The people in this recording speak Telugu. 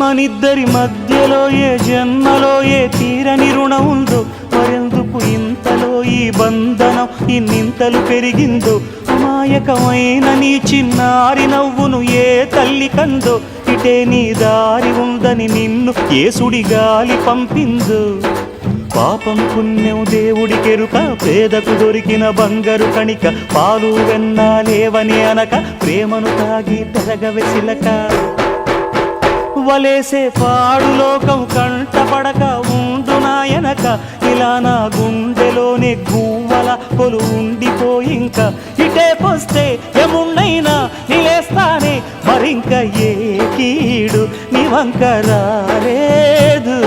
మనిద్దరి మధ్యలో ఏ జన్మలో ఏ తీరని రుణం ఉందో, మరెందుకు ఇంతలో ఈ బంధనం ఇన్నింతలు పెరిగిందో. అమాయకమైన నీ చిన్నారి నవ్వును ఏ తల్లి కందో, ఇటే నీ దారి ఉందని నిన్ను ఏ సుడి గాలి పంపిందో. పాపం పుణ్యం దేవుడికెరుక, పేదకు దొరికిన బంగారు కణిక, పాలు వెన్నాలేవని అనక ప్రేమను తాగి పెరగవెసిలక. వలేసే పాడు లోకం కంటపడక ఉండు నాయనక, ఇలా నా గుండెలోనే గువ్వల కొలు ఉండిపోయింక. ఇటేకొస్తే ఎమున్నైనా నిలేస్తానే, మరింక ఏ కీడు నీ వంక రాలేదు.